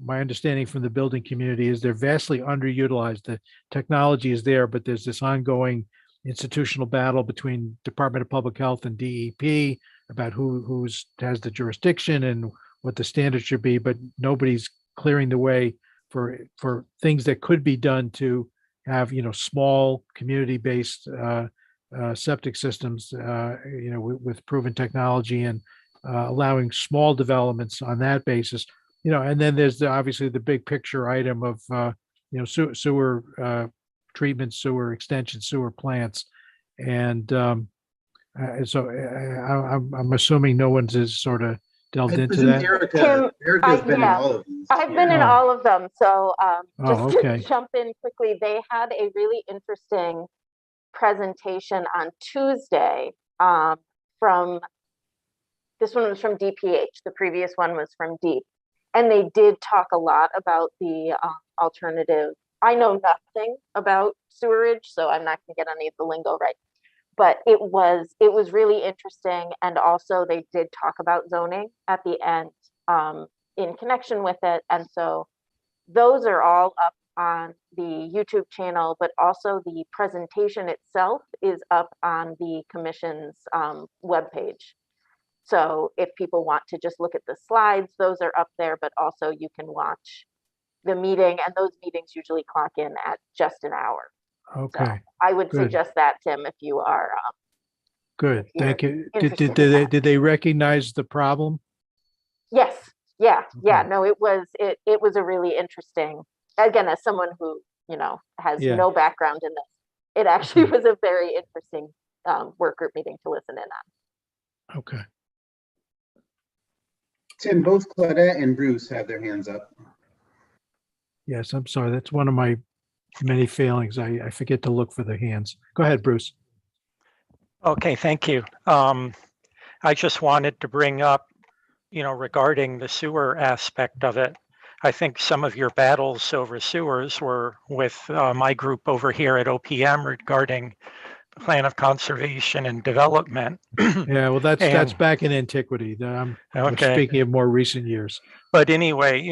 my understanding from the building community is they're vastly underutilized. The technology is there, but there's this ongoing institutional battle between Department of Public Health and DEP about who has the jurisdiction and what the standards should be, but nobody's clearing the way for things that could be done to have, small community-based septic systems, with proven technology and allowing small developments on that basis. And then there's obviously the big picture item of, sewer treatment, sewer extension, sewer plants. And so I'm assuming no one's is sort of delved I into presume that. Erica's been in yeah. all of these. I've been in Oh. all of them. So just Oh, okay. to jump in quickly, they had a really interesting presentation on Tuesday this one was from DPH. The previous one was from DEEP. And they did talk a lot about the alternative. I know nothing about sewerage, so I'm not going to get any of the lingo right. But it was really interesting. And also they did talk about zoning at the end in connection with it. And so those are all up on the YouTube channel, but also the presentation itself is up on the commission's webpage. So if people want to just look at the slides, those are up there, but also you can watch the meeting, and those meetings usually clock in at just an hour. Okay. So I would Good. suggest that, Tim, if you are Good. if you're Thank you. interested in that. Did they recognize the problem? Yes. Yeah. Yeah. Okay. No, it was a really interesting, again, as someone who, has Yeah. no background in this, it actually was a very interesting work group meeting to listen in on. Okay. Tim, both Claudette and Bruce have their hands up. Yes, I'm sorry. That's one of my many failings. I forget to look for the hands. Go ahead, Bruce. Okay, thank you. I just wanted to bring up, regarding the sewer aspect of it. I think some of your battles over sewers were with my group over here at OPM regarding the plan of conservation and development. Yeah, well, that's And- back in antiquity. I'm Okay. speaking of more recent years. But anyway,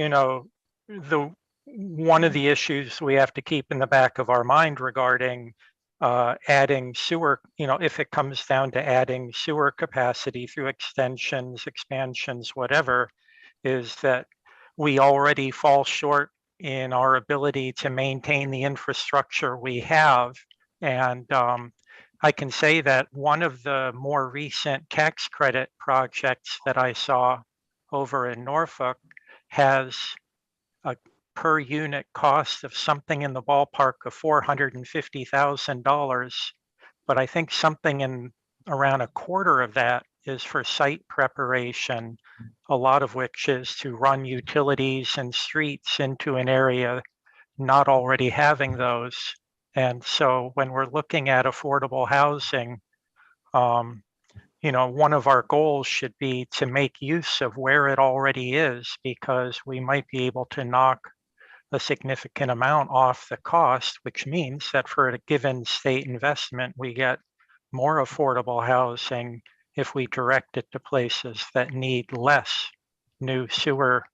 one of the issues we have to keep in the back of our mind regarding adding sewer, if it comes down to adding sewer capacity through extensions, expansions, whatever, is that we already fall short in our ability to maintain the infrastructure we have. And I can say that one of the more recent tax credit projects that I saw over in Norfolk has a per unit cost of something in the ballpark of $450,000. But I think something in around a quarter of that is for site preparation, a lot of which is to run utilities and streets into an area not already having those. And so when we're looking at affordable housing, one of our goals should be to make use of where it already is, because we might be able to knock a significant amount off the cost, which means that for a given state investment, we get more affordable housing if we direct it to places that need less new sewer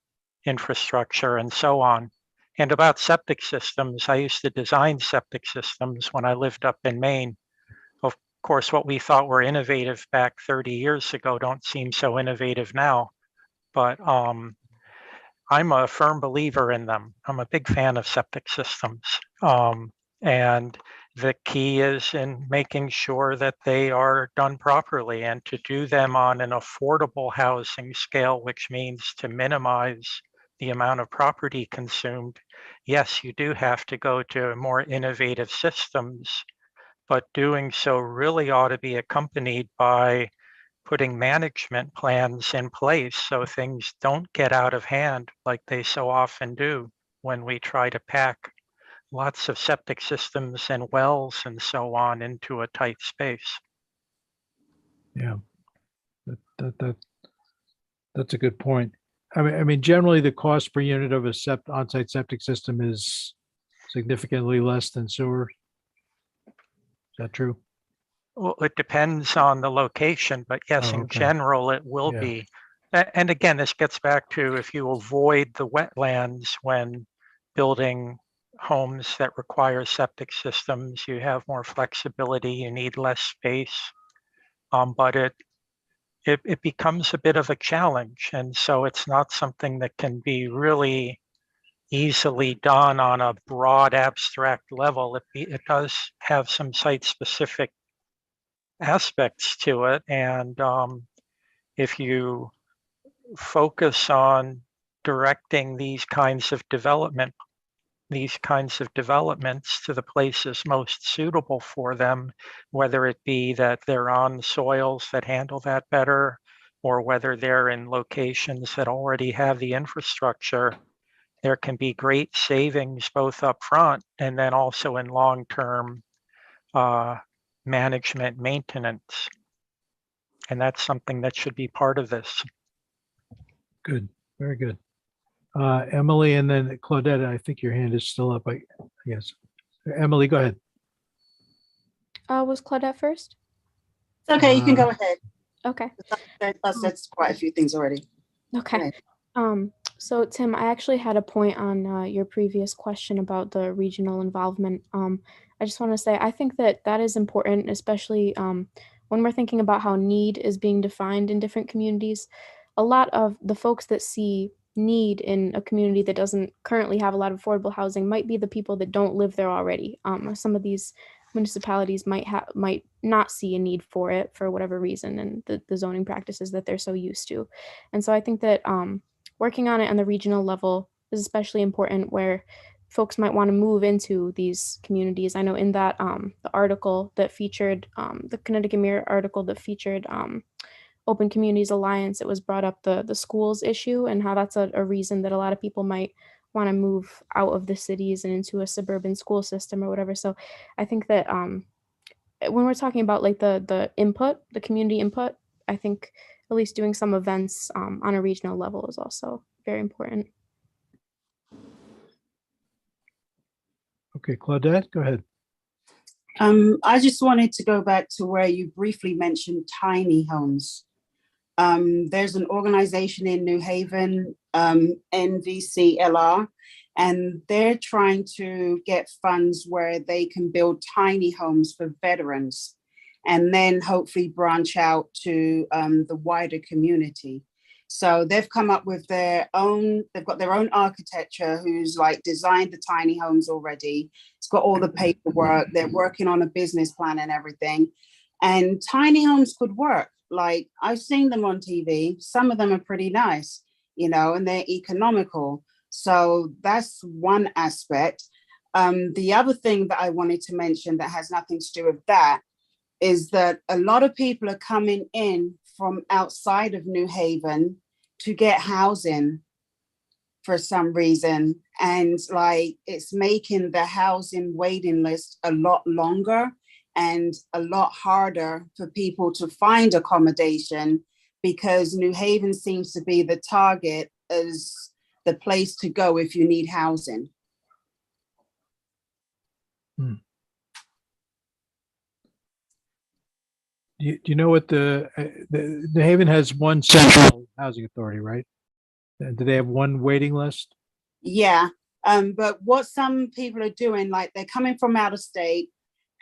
infrastructure and so on. And about septic systems, I used to design septic systems when I lived up in Maine. Of course, what we thought were innovative back 30 years ago don't seem so innovative now. But I'm a firm believer in them. I'm a big fan of septic systems. And the key is in making sure that they are done properly and to do them on an affordable housing scale, which means to minimize the amount of property consumed. Yes, you do have to go to more innovative systems, but doing so really ought to be accompanied by putting management plans in place so things don't get out of hand like they so often do when we try to pack lots of septic systems and wells and so on into a tight space. Yeah, that's a good point. I mean, generally the cost per unit of a on-site septic system is significantly less than sewer. Is that true? Well, it depends on the location, but yes, Oh, in okay. general, it will Yeah. be. And again, this gets back to if you avoid the wetlands when building homes that require septic systems, you have more flexibility, you need less space. But it becomes a bit of a challenge. And so it's not something that can be really easily done on a broad abstract level. It does have some site-specific aspects to it. And if you focus on directing these kinds of developments to the places most suitable for them, whether it be that they're on soils that handle that better, or whether they're in locations that already have the infrastructure, there can be great savings both up front and then also in long-term management maintenance. And that's something that should be part of this. Good, very good. Emily, and then Claudette, I think your hand is still up, I guess. Emily, go ahead. Was Claudette first? It's okay, you can go ahead. Okay. That's quite a few things already. Okay. So Tim, I actually had a point on your previous question about the regional involvement. I just want to say, I think that that is important, especially when we're thinking about how need is being defined in different communities. A lot of the folks that see need in a community that doesn't currently have a lot of affordable housing might be the people that don't live there already. Some of these municipalities might not see a need for it for whatever reason, and the zoning practices that they're so used to. And so I think that working on it on the regional level is especially important, where folks might want to move into these communities. I know in that the article that featured the Connecticut Mirror article that featured Open Communities Alliance, it was brought up the schools issue and how that's a reason that a lot of people might want to move out of the cities and into a suburban school system or whatever. So I think that when we're talking about like the input, the community input, I think at least doing some events on a regional level is also very important. Okay, Claudette, go ahead. I just wanted to go back to where you briefly mentioned tiny homes. There's an organization in New Haven, NVCLR, and they're trying to get funds where they can build tiny homes for veterans and then hopefully branch out to the wider community. So they've come up with they've got their own architecture who's like designed the tiny homes already. It's got all the paperwork. They're working on a business plan and everything. And tiny homes could work. Like I've seen them on TV. Some of them are pretty nice, and they're economical. So that's one aspect. The other thing that I wanted to mention that has nothing to do with that is that a lot of people are coming in from outside of New Haven to get housing for some reason. And like it's making the housing waiting list a lot longer and a lot harder for people to find accommodation, because New Haven seems to be the target as the place to go if you need housing. Do you know what the New Haven has one central housing authority, right? Do they have one waiting list? Yeah, but what some people are doing, like they're coming from out of state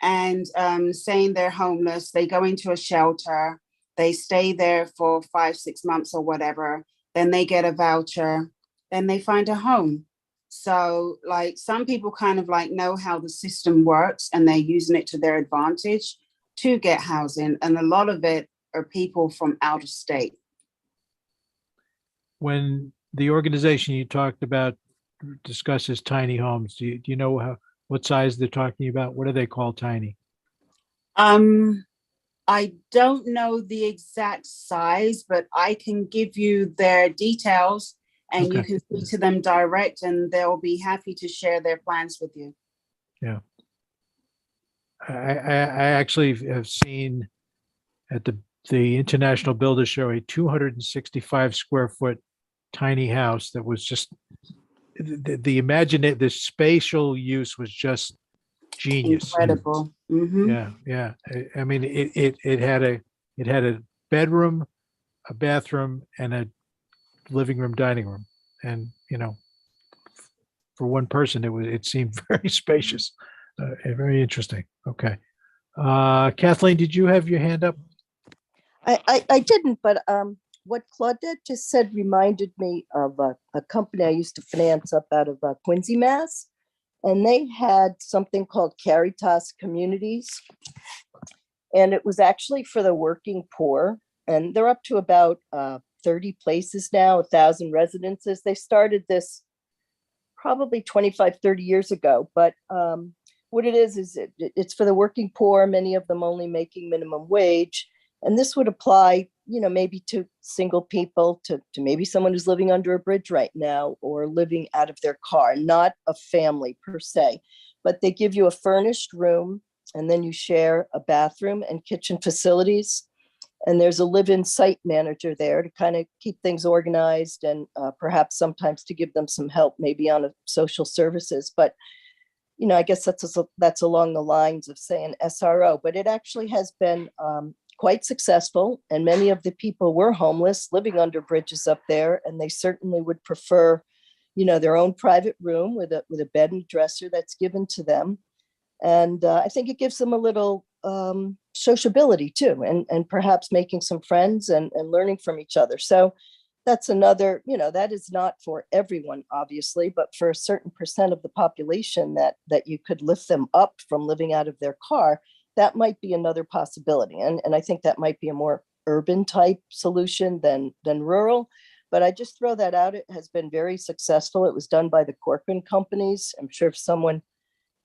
and saying they're homeless, they go into a shelter, they stay there for 5-6 months or whatever, then they get a voucher, then they find a home. So like some people kind of like know how the system works and they're using it to their advantage to get housing. And a lot of it are people from out of state. When the organization you talked about discusses tiny homes, do you know what size they're talking about? What do they call tiny? I don't know the exact size, but I can give you their details and you Okay. can speak to them direct and they'll be happy to share their plans with you. Yeah. I actually have seen at the International Builder Show a 265 square foot tiny house that was just the spatial use was just genius. Incredible. Mhm. Yeah, yeah. I mean, it had a bedroom, a bathroom, and a living room, dining room, and for one person, it seemed very spacious, and very interesting. Okay, Kathleen, did you have your hand up? I didn't, but what Claudette just said reminded me of a company I used to finance up out of Quincy, Mass. And they had something called Caritas Communities. And it was actually for the working poor. And they're up to about 30 places now, 1,000 residences. They started this probably 25, 30 years ago. But what it is it's for the working poor, many of them only making minimum wage. And this would apply, maybe to single people, to maybe someone who's living under a bridge right now or living out of their car, not a family per se. But they give you a furnished room and then you share a bathroom and kitchen facilities. And there's a live-in site manager there to kind of keep things organized and perhaps sometimes to give them some help, maybe on social services. But I guess that's along the lines of, say, an SRO, but it actually has been quite successful. And many of the people were homeless, living under bridges up there, and they certainly would prefer, their own private room with a bed and dresser that's given to them. And I think it gives them a little sociability too, and perhaps making some friends and learning from each other. So that's another, that is not for everyone, obviously, but for a certain percent of the population that you could lift them up from living out of their car, that might be another possibility. And I think that might be a more urban type solution than rural. But I just throw that out. It has been very successful. It was done by the Caritas Companies. I'm sure if someone,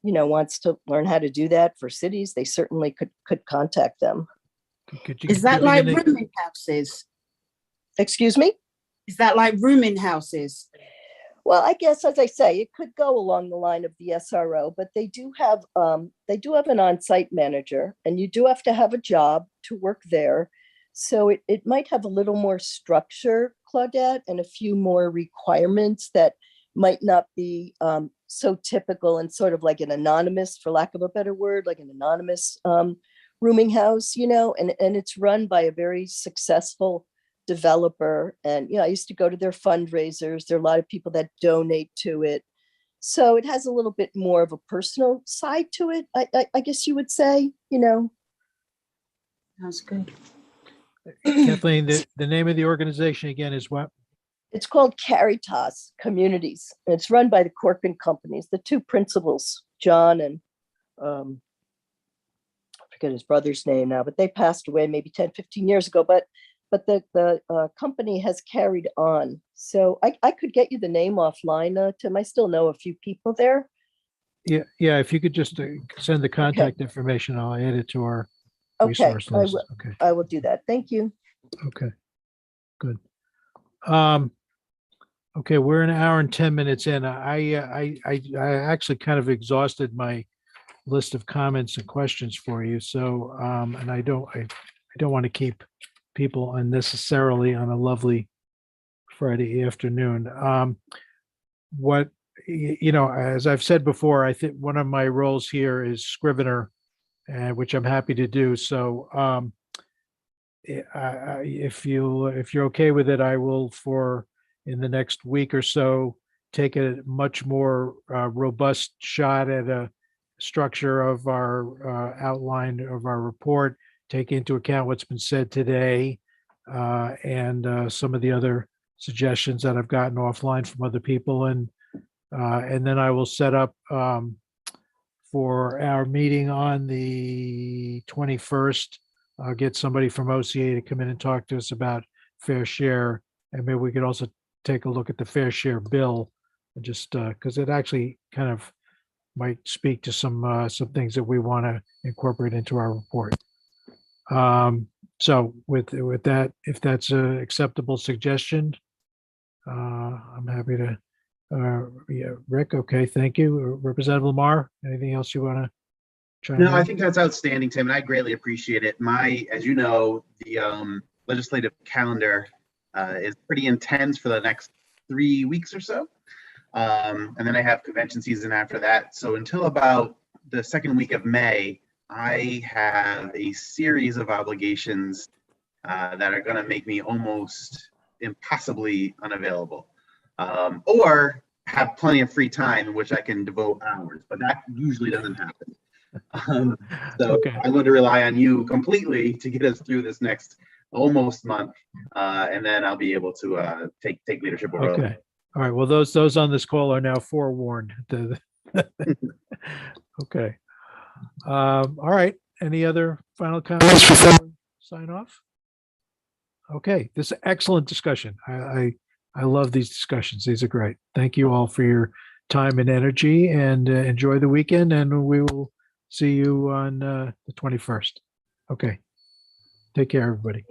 wants to learn how to do that for cities, they certainly could contact them. Is that like rooming houses? Excuse me? Is that like rooming houses? Well, I guess, as I say, it could go along the line of the SRO, but they do have an on-site manager, and you do have to have a job to work there. So it might have a little more structure, Claudette, and a few more requirements that might not be so typical and sort of like an anonymous, for lack of a better word, like an anonymous rooming house, and it's run by a very successful developer. And I used to go to their fundraisers. There are a lot of people that donate to it, so it has a little bit more of a personal side to it, I guess you would say. That's good. Kathleen, the name of the organization again is what? It's called Caritas Communities. And it's run by the Caritas Companies. The two principals, John and I forget his brother's name now, but they passed away maybe 10, 15 years ago. But the company has carried on. So I could get you the name offline, Tim. I still know a few people there. Yeah. If you could just send the contact information, I'll add it to our resource list. Okay. I will do that. Thank you. Okay. Good. Okay, we're an hour and 10 minutes in. I actually kind of exhausted my list of comments and questions for you. So, and I don't want to keep people unnecessarily on a lovely Friday afternoon. As I've said before, I think one of my roles here is scrivener, which I'm happy to do. So, if you're okay with it, I will, for in the next week or so, take a much more robust shot at a structure of our outline of our report, take into account what's been said today, and some of the other suggestions that I've gotten offline from other people. And then I will set up for our meeting on the 21st. I'll get somebody from OCA to come in and talk to us about fair share. And maybe we could also take a look at the fair share bill, just because it actually kind of might speak to some things that we want to incorporate into our report. So with that, if that's an acceptable suggestion, I'm happy to. Yeah, Rick. Okay, thank you, Representative Lamar. Anything else you want to chime in? No, I think that's outstanding, Tim, and I greatly appreciate it. As you know, the legislative calendar is pretty intense for the next 3 weeks or so. And then I have convention season after that. So until about the second week of May, I have a series of obligations that are going to make me almost impossibly unavailable, or have plenty of free time in which I can devote hours, but that usually doesn't happen. So Okay. I'm going to rely on you completely to get us through this next almost month, and then I'll be able to take leadership over. Okay. All right. Well, those on this call are now forewarned. Okay. All right. Any other final comments before we sign off? Okay. This is excellent discussion. I love these discussions. These are great. Thank you all for your time and energy, and enjoy the weekend. And we will see you on the 21st. Okay. Take care, everybody.